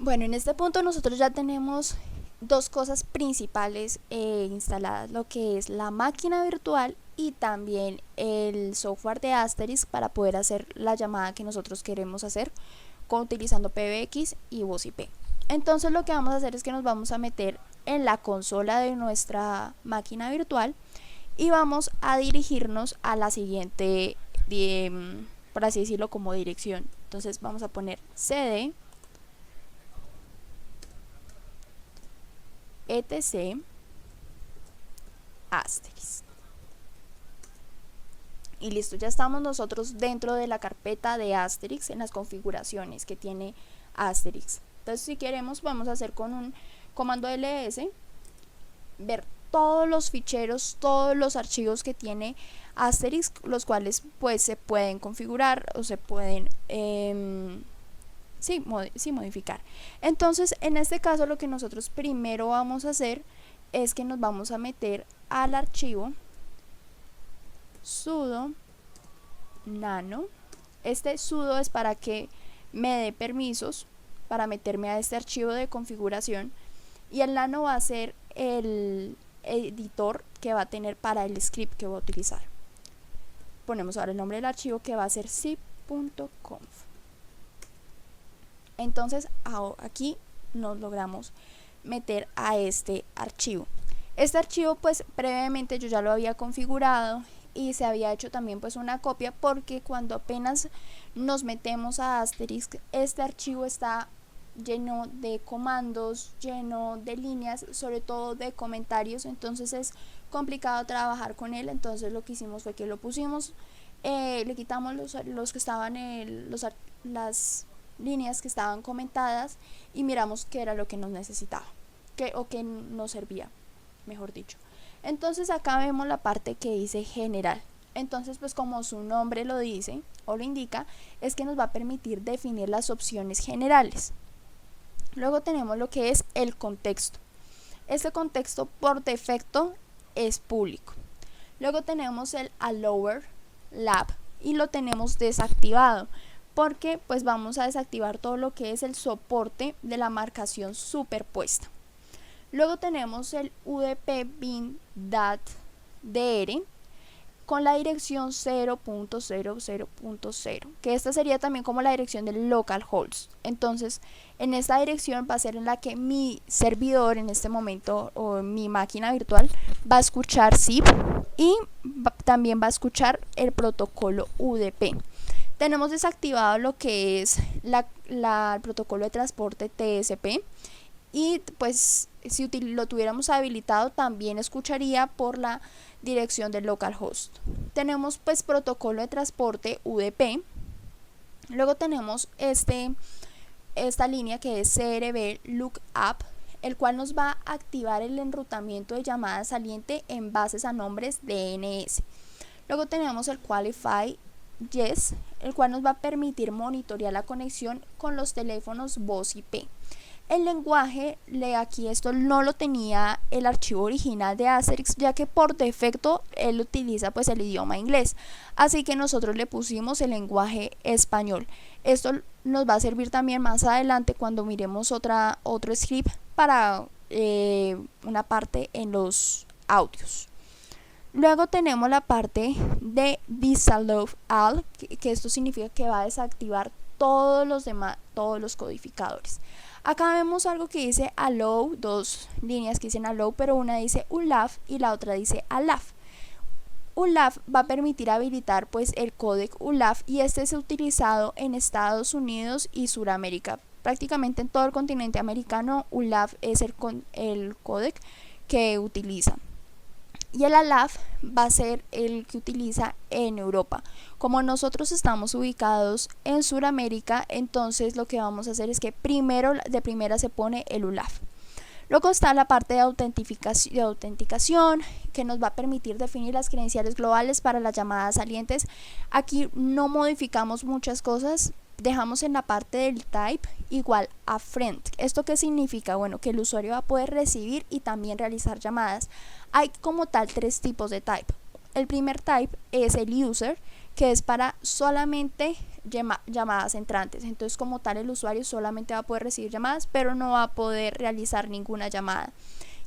Bueno, en este punto nosotros ya tenemos dos cosas principales instaladas, lo que es la máquina virtual y también el software de Asterisk para poder hacer la llamada que nosotros queremos hacer utilizando PBX y voz IP. Entonces lo que vamos a hacer es que nos vamos a meter en la consola de nuestra máquina virtual y vamos a dirigirnos a la siguiente, por así decirlo, como dirección. Entonces vamos a poner cd etc asterisk y listo, ya estamos nosotros dentro de la carpeta de Asterisk en las configuraciones que tiene Asterisk. Entonces si queremos vamos a hacer con un comando ls ver todos los ficheros, todos los archivos que tiene Asterisk, los cuales pues se pueden configurar o se pueden modificar. Entonces en este caso lo que nosotros primero vamos a hacer es que nos vamos a meter al archivo sudo nano. Este sudo es para que me dé permisos para meterme a este archivo de configuración, y el nano va a ser el editor que va a tener para el script que voy a utilizar. Ponemos ahora el nombre del archivo, que va a ser zip.conf. Entonces aquí nos logramos meter a este archivo. Este archivo pues previamente yo ya lo había configurado y se había hecho también pues una copia, porque cuando apenas nos metemos a Asterisk, este archivo está lleno de comandos, lleno de líneas, sobre todo de comentarios, entonces es complicado trabajar con él. Entonces lo que hicimos fue que lo pusimos, le quitamos los que estaban las líneas que estaban comentadas y miramos qué era lo que nos necesitaba, o que nos servía, mejor dicho. Entonces acá vemos la parte que dice general. Entonces pues como su nombre lo dice o lo indica, es que nos va a permitir definir las opciones generales. Luego tenemos lo que es el contexto. Este contexto por defecto es público. Luego tenemos el allower lab y lo tenemos desactivado, porque pues vamos a desactivar todo lo que es el soporte de la marcación superpuesta. Luego tenemos el udp bin dat dr con la dirección 0.00.0, que esta sería también como la dirección del localhost. Entonces en esta dirección va a ser en la que mi servidor en este momento, o mi máquina virtual, va a escuchar zip y también va a escuchar el protocolo UDP. Tenemos desactivado lo que es el protocolo de transporte TCP, y pues si lo tuviéramos habilitado también escucharía por la dirección del localhost. Tenemos pues protocolo de transporte UDP. Luego tenemos esta línea que es CRB Lookup, el cual nos va a activar el enrutamiento de llamada saliente en bases a nombres DNS. Luego tenemos el Qualify Yes, el cual nos va a permitir monitorear la conexión con los teléfonos voz IP. El lenguaje, aquí esto no lo tenía el archivo original de Asterisk, ya que por defecto él utiliza pues el idioma inglés, así que nosotros le pusimos el lenguaje español. Esto nos va a servir también más adelante cuando miremos otro script para una parte en los audios. Luego tenemos la parte de disallow all, que esto significa que va a desactivar todos los codificadores. Acá vemos algo que dice allow, dos líneas que dicen allow, pero una dice ULAF y la otra dice ALAF. ULAF va a permitir habilitar pues el códec ULAF, y este es utilizado en Estados Unidos y Suramérica. Prácticamente en todo el continente americano ULAF es el códec que utiliza. Y el ALAF va a ser el que utiliza en Europa. Como nosotros estamos ubicados en Sudamérica, entonces lo que vamos a hacer es que de primera se pone el ULAF. Luego está la parte de autenticación, que nos va a permitir definir las credenciales globales para las llamadas salientes. Aquí no modificamos muchas cosas, dejamos en la parte del type igual a friend. ¿Esto qué significa? Bueno, que el usuario va a poder recibir y también realizar llamadas. Hay como tal tres tipos de type. El primer type es el user, que es para solamente llamadas entrantes. Entonces como tal el usuario solamente va a poder recibir llamadas, pero no va a poder realizar ninguna llamada.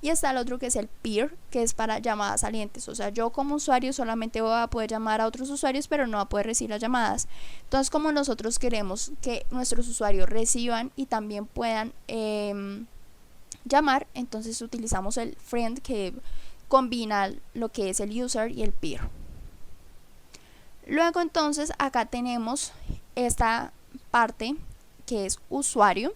Y está el otro que es el peer, que es para llamadas salientes. O sea, yo como usuario solamente voy a poder llamar a otros usuarios, pero no va a poder recibir las llamadas. Entonces, como nosotros queremos que nuestros usuarios reciban y también puedan llamar, entonces utilizamos el friend, que combina lo que es el user y el peer. Luego entonces acá tenemos esta parte que es usuario.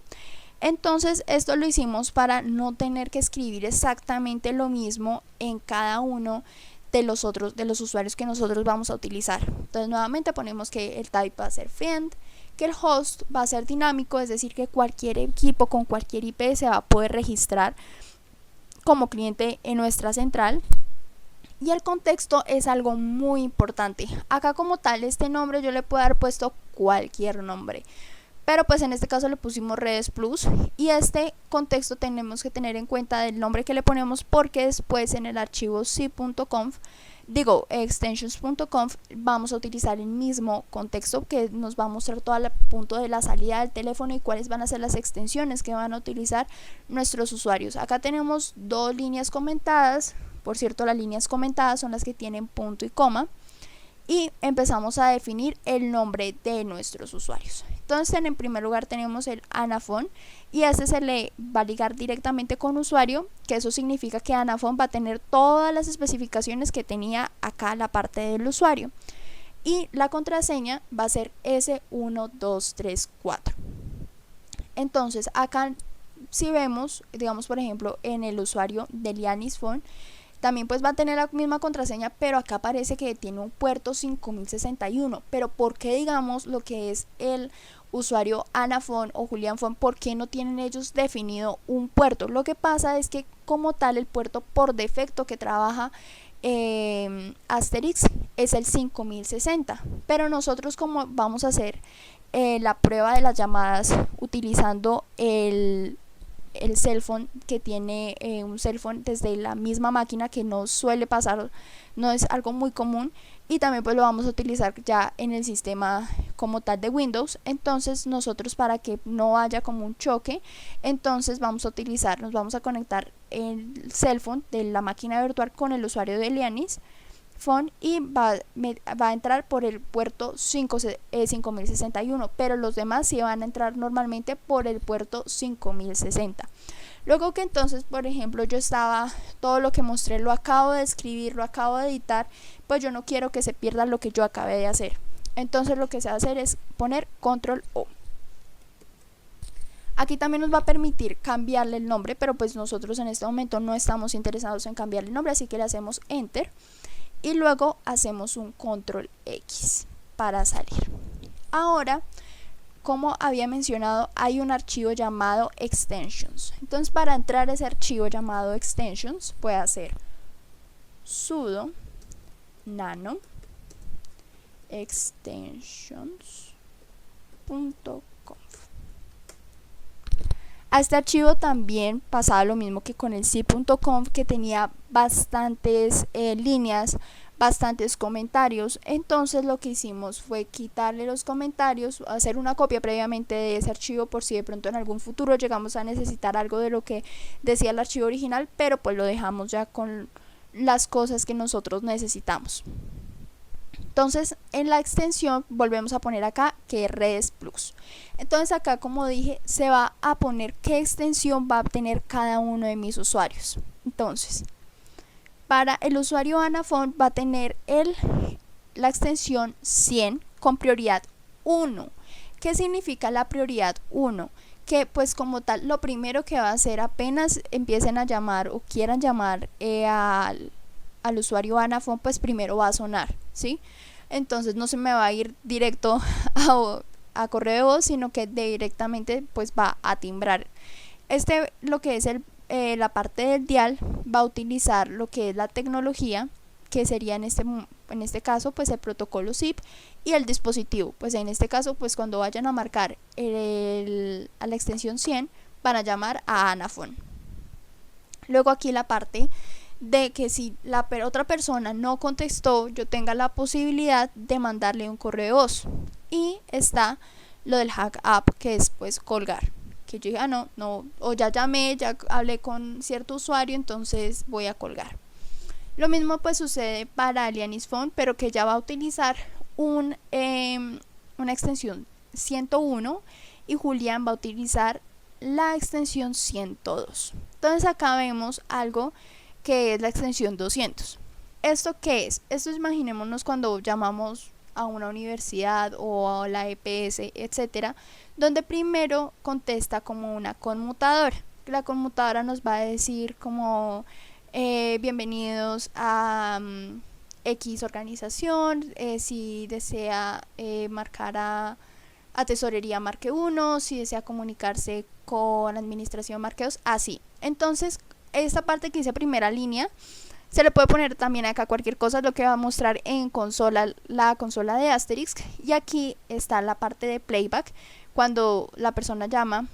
Entonces esto lo hicimos para no tener que escribir exactamente lo mismo en cada uno de los usuarios que nosotros vamos a utilizar. Entonces nuevamente ponemos que el type va a ser friend, que el host va a ser dinámico, es decir que cualquier equipo con cualquier IP se va a poder registrar como cliente en nuestra central. Y el contexto es algo muy importante. Acá como tal este nombre yo le puedo haber puesto cualquier nombre, pero pues en este caso le pusimos redes plus, y este contexto tenemos que tener en cuenta del nombre que le ponemos, porque después en el archivo zip.conf, extensions.conf, vamos a utilizar el mismo contexto que nos va a mostrar todo el punto de la salida del teléfono y cuáles van a ser las extensiones que van a utilizar nuestros usuarios. Acá tenemos dos líneas comentadas. Por cierto, las líneas comentadas son las que tienen punto y coma, y empezamos a definir el nombre de nuestros usuarios. Entonces en primer lugar tenemos el Anaphone, y a este se le va a ligar directamente con usuario, que eso significa que Anaphone va a tener todas las especificaciones que tenía acá la parte del usuario, y la contraseña va a ser S1234. Entonces acá si vemos, digamos por ejemplo en el usuario de Lianis Phone, también pues va a tener la misma contraseña, pero acá parece que tiene un puerto 5061. Pero ¿por qué, digamos, lo que es el usuario Anaphone o Julian Phone, por qué no tienen ellos definido un puerto? Lo que pasa es que como tal el puerto por defecto que trabaja Asterix es el 5060, pero nosotros como vamos a hacer la prueba de las llamadas utilizando el cell phone, que tiene un cell phone desde la misma máquina, que no suele pasar, no es algo muy común, y también pues lo vamos a utilizar ya en el sistema como tal de Windows. Entonces nosotros, para que no haya como un choque, entonces nos vamos a conectar el cell phone de la máquina virtual con el usuario de Lianis Phone, y va a entrar por el puerto 5061, pero los demás sí van a entrar normalmente por el puerto 5060. Luego que entonces, por ejemplo, yo estaba, todo lo que mostré lo acabo de escribir, lo acabo de editar, pues yo no quiero que se pierda lo que yo acabé de hacer. Entonces lo que se va a hacer es poner control O. Aquí también nos va a permitir cambiarle el nombre, pero pues nosotros en este momento no estamos interesados en cambiarle el nombre, así que le hacemos enter. Y luego hacemos un control X para salir. Ahora, como había mencionado, hay un archivo llamado extensions. Entonces para entrar a ese archivo llamado extensions, puede hacer sudo nano extensions.conf. A este archivo también pasaba lo mismo que con el zip.conf, que tenía bastantes líneas, bastantes comentarios. Entonces lo que hicimos fue quitarle los comentarios, hacer una copia previamente de ese archivo por si de pronto en algún futuro llegamos a necesitar algo de lo que decía el archivo original, pero pues lo dejamos ya con las cosas que nosotros necesitamos. Entonces en la extensión volvemos a poner acá que es redes plus. Entonces acá, como dije, se va a poner qué extensión va a tener cada uno de mis usuarios. Entonces para el usuario Anaphone va a tener la extensión 100 con prioridad 1. ¿Qué significa la prioridad 1? Que pues como tal lo primero que va a hacer apenas empiecen a llamar o quieran llamar al usuario Anaphone, pues primero va a sonar, ¿sí? Entonces no se me va a ir directo a correo de voz, sino que directamente pues va a timbrar. Lo que es la parte del dial va a utilizar lo que es la tecnología, que sería en este caso pues el protocolo ZIP, y el dispositivo, pues en este caso pues cuando vayan a marcar a la extensión 100 van a llamar a Anaphone. Luego aquí la parte de que si la otra persona no contestó, yo tenga la posibilidad de mandarle un correo de voz. Y está lo del hack up, que es pues colgar, que yo dije, no, o ya llamé, ya hablé con cierto usuario, entonces voy a colgar. Lo mismo pues sucede para Alianis Phone, pero que ya va a utilizar una extensión 101 y Julián va a utilizar la extensión 102. Entonces acá vemos algo que es la extensión 200. ¿Esto qué es? Esto es, imaginémonos cuando llamamos a una universidad o a la EPS, etcétera, donde primero contesta como una conmutadora. La conmutadora nos va a decir como bienvenidos a X organización, si desea marcar a tesorería marque 1, si desea comunicarse con administración marque 2, así. Entonces esta parte que dice primera línea se le puede poner también acá cualquier cosa, lo que va a mostrar en consola, la consola de Asterisk. Y aquí está la parte de playback, cuando la persona llama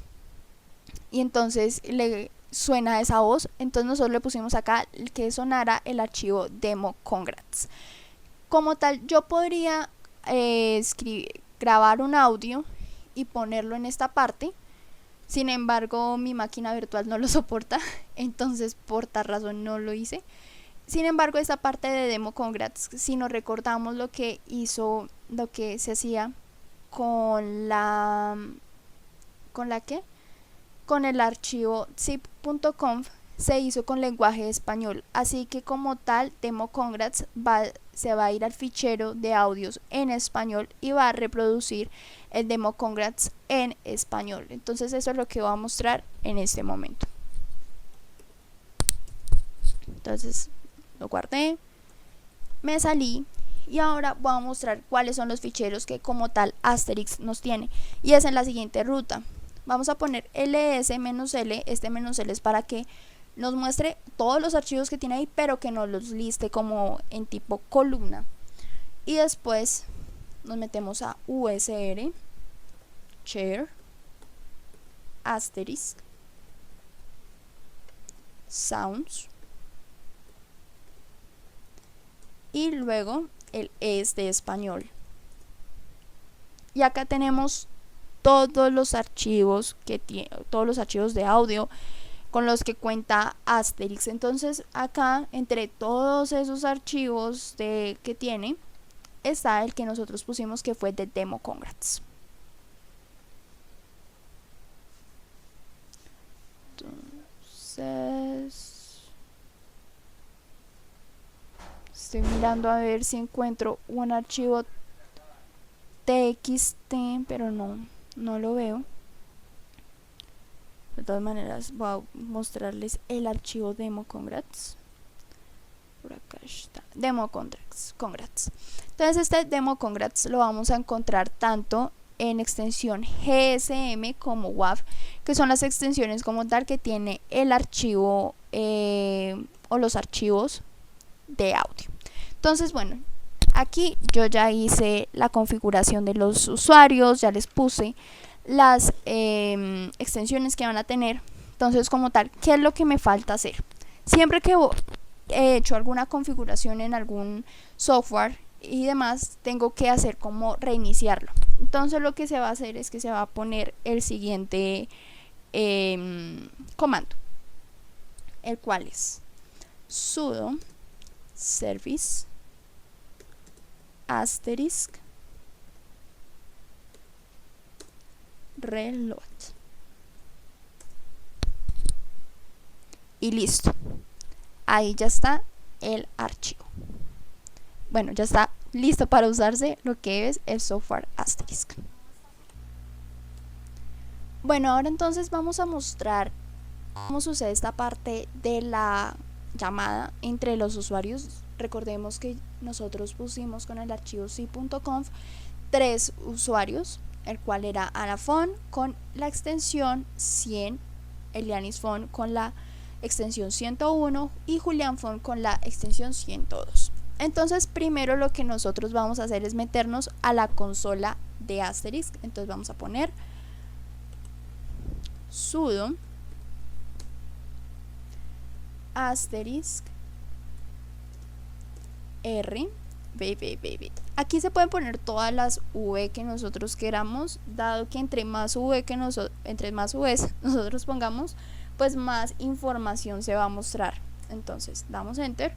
y entonces le suena esa voz. Entonces nosotros le pusimos acá que sonara el archivo demo congrats. Como tal, yo podría grabar un audio y ponerlo en esta parte. Sin embargo, mi máquina virtual no lo soporta, entonces por tal razón no lo hice. Sin embargo, esta parte de demo congrats, si nos recordamos lo que se hacía con con el archivo zip.conf, se hizo con lenguaje español, así que como tal demo congrats se va a ir al fichero de audios en español y va a reproducir el demo congrats en español. Entonces eso es lo que va a mostrar en este momento. Entonces lo guardé, me salí y ahora voy a mostrar cuáles son los ficheros que como tal Asterisk nos tiene, y es en la siguiente ruta. Vamos a poner ls-l, este -l es para que nos muestre todos los archivos que tiene ahí, pero que no los liste como en tipo columna. Y después nos metemos a usr share asterisk sounds y luego el es de español. Y acá tenemos todos los archivos todos los archivos de audio con los que cuenta Asterisk. Entonces acá entre todos esos archivos que tiene está el que nosotros pusimos, que fue de demo congrats. Entonces estoy mirando a ver si encuentro un archivo txt, pero no lo veo. De todas maneras voy a mostrarles el archivo demo congrats. Por acá está, demo congrats. Entonces este demo congrats lo vamos a encontrar tanto en extensión GSM como WAV, que son las extensiones como tal que tiene el archivo o los archivos de audio. Entonces bueno, aquí yo ya hice la configuración de los usuarios, ya les puse las extensiones que van a tener. Entonces como tal, ¿qué es lo que me falta hacer? Siempre que he hecho alguna configuración en algún software y demás, tengo que hacer como reiniciarlo. Entonces lo que se va a hacer es que se va a poner el siguiente comando, el cual es sudo service asterisk reload y listo. Ahí ya está el archivo. Bueno, ya está listo para usarse lo que es el software Asterisk. Bueno, ahora entonces vamos a mostrar cómo sucede esta parte de la llamada entre los usuarios. Recordemos que nosotros pusimos con el archivo zip.conf 3 usuarios, el cual era Anafon con la extensión 100, Elianis Phone con la extensión 101 y Julián Phone con la extensión 102. Entonces primero lo que nosotros vamos a hacer es meternos a la consola de Asterisk. Entonces vamos a poner sudo asterisk R, B. Aquí se pueden poner todas las V que nosotros queramos, dado que entre más Vs nosotros pongamos, pues más información se va a mostrar. Entonces damos enter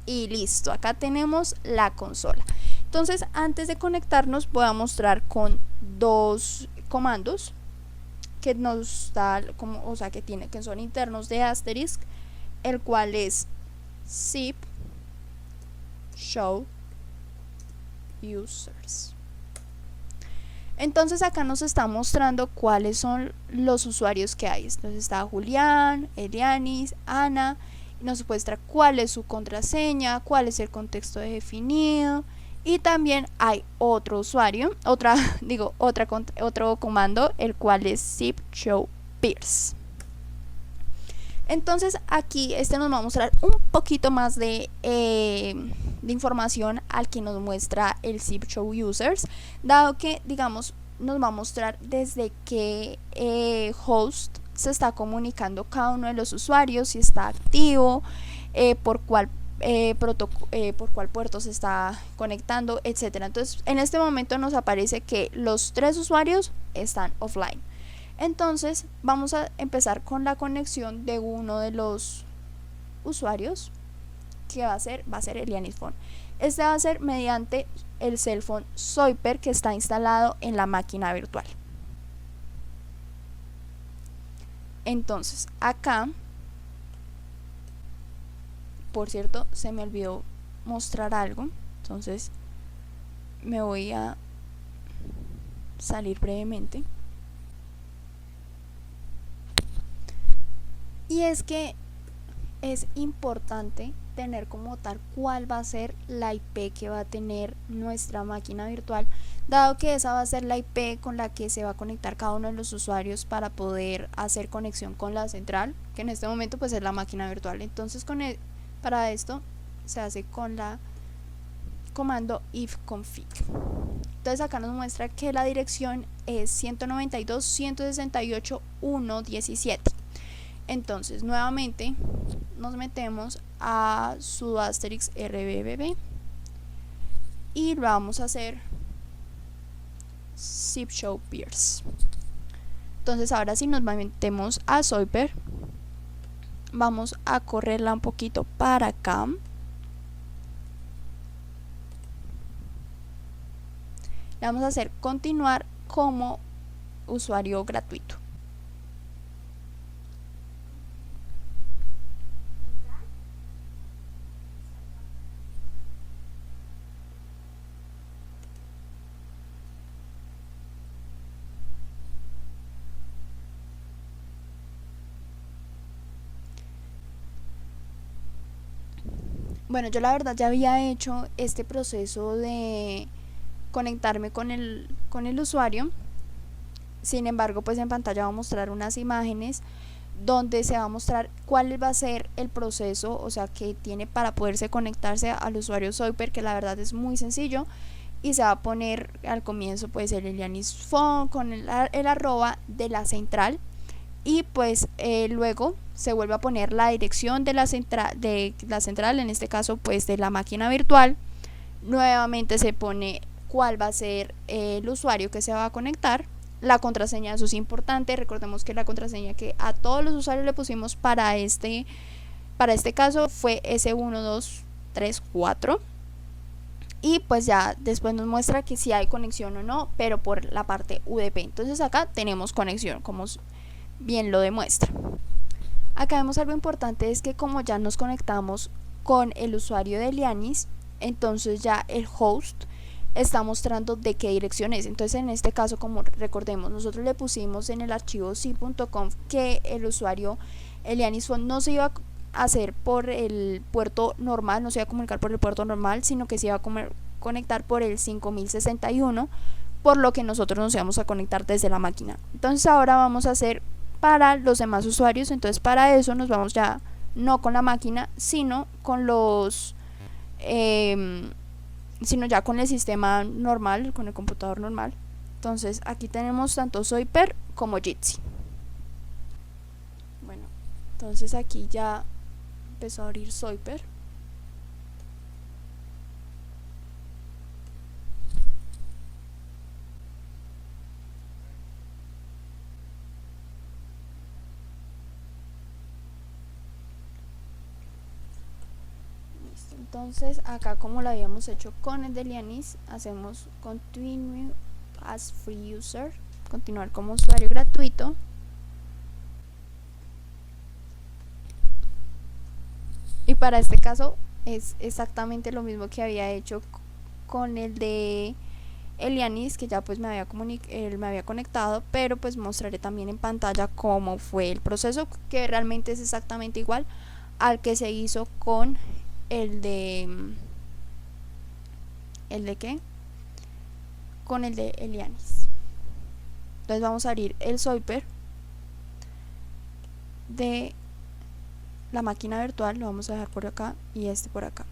y listo, acá tenemos la consola. Entonces antes de conectarnos voy a mostrar con dos comandos que nos da como, o sea, que son internos de Asterisk, el cual es zip show users. Entonces acá nos está mostrando cuáles son los usuarios que hay. Entonces está Julián, Elianis, Ana, nos muestra cuál es su contraseña, cuál es el contexto definido, y también hay otro usuario, otro comando, el cual es zip show peers. Entonces aquí nos va a mostrar un poquito más de información al que nos muestra el zip show users, dado que digamos nos va a mostrar desde qué host se está comunicando cada uno de los usuarios, si está activo, por cuál puerto se está conectando, etcétera. Entonces en este momento nos aparece que los 3 usuarios están offline. Entonces vamos a empezar con la conexión de uno de los usuarios, que va a ser Elianis Phone. Este va a ser mediante el cell phone Zoiper que está instalado en la máquina virtual. Entonces acá, por cierto, se me olvidó mostrar algo, entonces me voy a salir brevemente. Y es que es importante tener como tal cuál va a ser la IP que va a tener nuestra máquina virtual, dado que esa va a ser la IP con la que se va a conectar cada uno de los usuarios para poder hacer conexión con la central, que en este momento pues es la máquina virtual. Entonces para esto se hace con la comando ifconfig. Entonces acá nos muestra que la dirección es 192.168.1.17. Entonces nuevamente nos metemos a sudo asterisk rbb y lo vamos a hacer zip show peers. Entonces ahora sí nos metemos a Zoiper, vamos a correrla un poquito para acá. Le vamos a hacer continuar como usuario gratuito. Bueno, yo la verdad ya había hecho este proceso de conectarme con el usuario. Sin embargo, pues en pantalla va a mostrar unas imágenes donde se va a mostrar cuál va a ser el proceso, o sea, que tiene para poderse conectarse al usuario Zoiper, que la verdad es muy sencillo, y se va a poner al comienzo pues el Elianis Phone con el arroba de la central, y pues luego se vuelve a poner la dirección de la central, en este caso pues de la máquina virtual. Nuevamente se pone cuál va a ser el usuario que se va a conectar, la contraseña, eso es importante. Recordemos que la contraseña que a todos los usuarios le pusimos para este caso fue S1234, y pues ya después nos muestra que si hay conexión o no, pero por la parte UDP. Entonces acá tenemos conexión, como bien lo demuestra. Acá vemos algo importante, es que como ya nos conectamos con el usuario de Elianis, entonces ya el host está mostrando de qué dirección es. Entonces en este caso, como recordemos, nosotros le pusimos en el archivo zip.conf que el usuario Elianis Phone no se iba a hacer por el puerto normal, no se iba a comunicar por el puerto normal, sino que se iba a conectar por el 5061, por lo que nosotros nos íbamos a conectar desde la máquina. Entonces ahora vamos a hacer para los demás usuarios. Entonces para eso nos vamos ya no con la máquina, sino con ya con el sistema normal, con el computador normal. Entonces aquí tenemos tanto Zoiper como Jitsi. Bueno, entonces aquí ya empezó a abrir Zoiper. Entonces acá, como lo habíamos hecho con el de Lianis, hacemos continue as free user, continuar como usuario gratuito. Y para este caso es exactamente lo mismo que había hecho con el de Elianis, que ya pues él me había conectado, pero pues mostraré también en pantalla cómo fue el proceso, que realmente es exactamente igual al que se hizo con el de ¿qué? Con el de Elianis. Entonces vamos a abrir el Zoiper de la máquina virtual, lo vamos a dejar por acá y este por acá.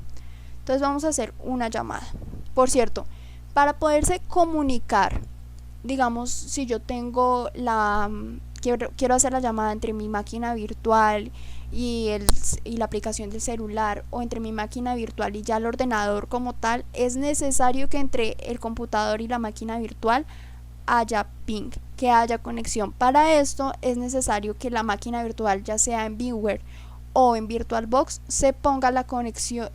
Entonces vamos a hacer una llamada. Por cierto, para poderse comunicar, digamos, si yo tengo quiero hacer la llamada entre mi máquina virtual y la aplicación del celular, o entre mi máquina virtual y ya el ordenador como tal, es necesario que entre el computador y la máquina virtual haya ping, que haya conexión. Para esto es necesario que la máquina virtual, ya sea en VMware o en VirtualBox, se ponga la conexión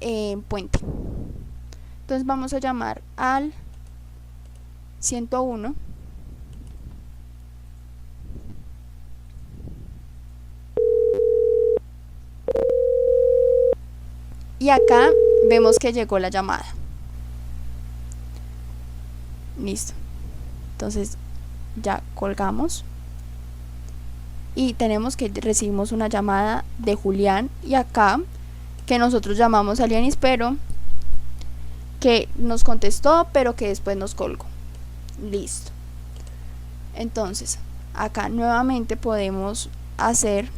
en puente. Entonces vamos a llamar al 101. Y acá vemos que llegó la llamada. Listo. Entonces ya colgamos. Y tenemos que recibimos una llamada de Julián, y acá que nosotros llamamos a Lianis, pero que nos contestó, pero que después nos colgó. Listo. Entonces acá nuevamente podemos hacer,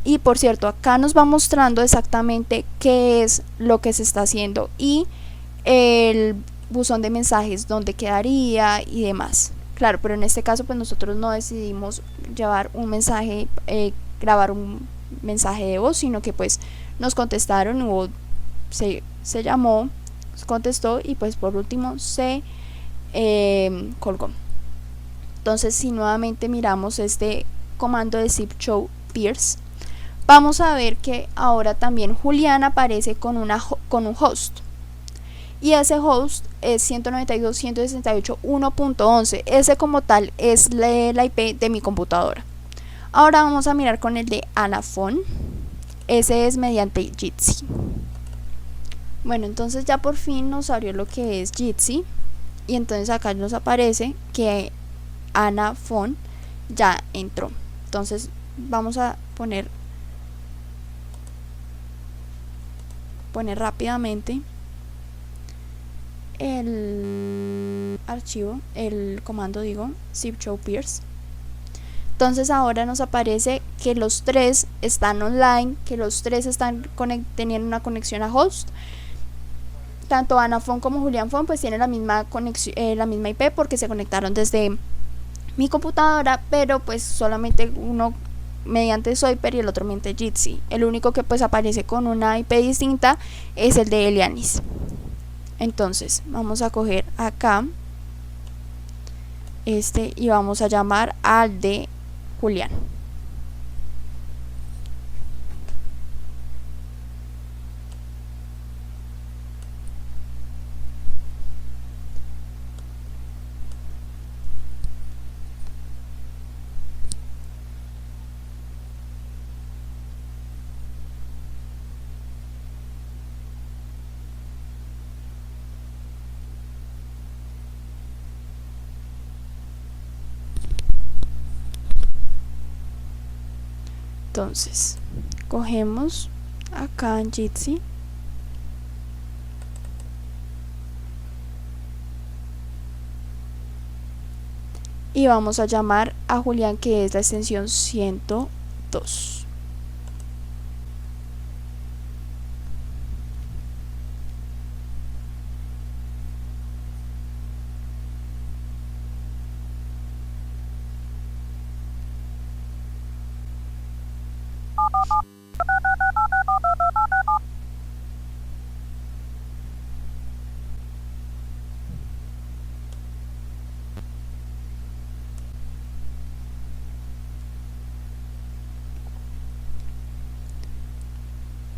y por cierto, acá nos va mostrando exactamente qué es lo que se está haciendo y el buzón de mensajes donde quedaría y demás. Claro, pero en este caso pues nosotros no decidimos llevar un mensaje, grabar un mensaje de voz, sino que pues nos contestaron, se llamó, se contestó y pues por último se colgó. Entonces, si nuevamente miramos este comando de zip show peers, vamos a ver que ahora también Julián aparece con un host, y ese host es 192.168.1.11. ese como tal es la IP de mi computadora. Ahora vamos a mirar con el de Anafon, ese es mediante Jitsi. Bueno, entonces ya por fin nos abrió lo que es Jitsi, y entonces acá nos aparece que Anafon ya entró. Entonces vamos a poner rápidamente el archivo, el comando zip show peers. Entonces ahora nos aparece que los tres están online, que los tres están teniendo una conexión a host. Tanto Anafon como Julián Fon pues tienen la misma conexión, la misma IP, porque se conectaron desde mi computadora, pero pues solamente uno mediante Zoiper y el otro mediante Jitsi. El único que pues aparece con una IP distinta es el de Elianis. Entonces vamos a coger acá y vamos a llamar al de Julián. Entonces cogemos acá en Jitsi y vamos a llamar a Julián, que es la extensión 102.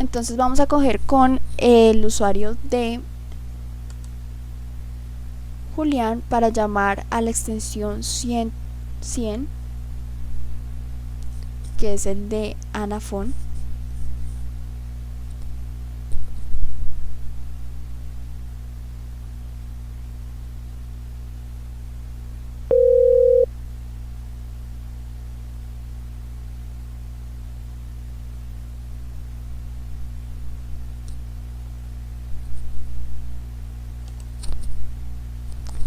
Entonces vamos a coger con el usuario de Julián para llamar a la extensión 100, que es el de Anafon.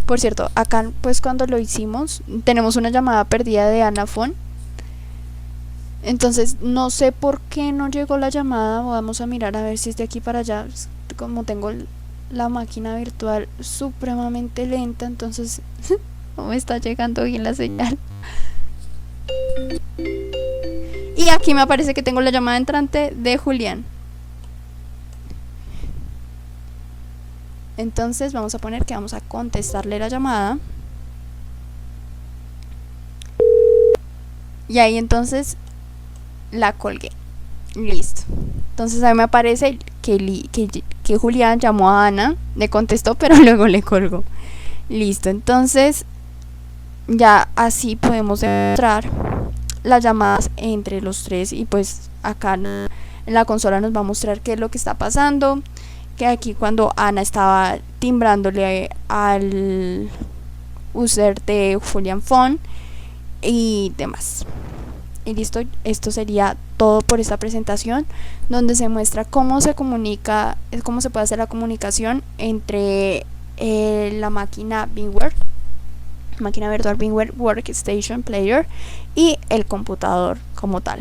Por cierto, acá pues cuando lo hicimos tenemos una llamada perdida de Anafon. Entonces no sé por qué no llegó la llamada. Vamos a mirar a ver si es de aquí para allá. Como tengo la máquina virtual supremamente lenta, entonces no me está llegando bien la señal. Y aquí me aparece que tengo la llamada entrante de Julián. Entonces vamos a poner que vamos a contestarle la llamada. Y ahí entonces la colgué. Listo. Entonces ahí me aparece que Julián llamó a Ana, le contestó, pero luego le colgó. Listo. Entonces ya así podemos demostrar las llamadas entre los tres. Y pues acá en la consola nos va a mostrar qué es lo que está pasando. Que aquí cuando Ana estaba timbrándole al user de Julián Phone y demás. Y listo, esto sería todo por esta presentación, donde se muestra cómo se comunica, cómo se puede hacer la comunicación entre la máquina VMware, máquina virtual VMware Workstation Player, y el computador como tal.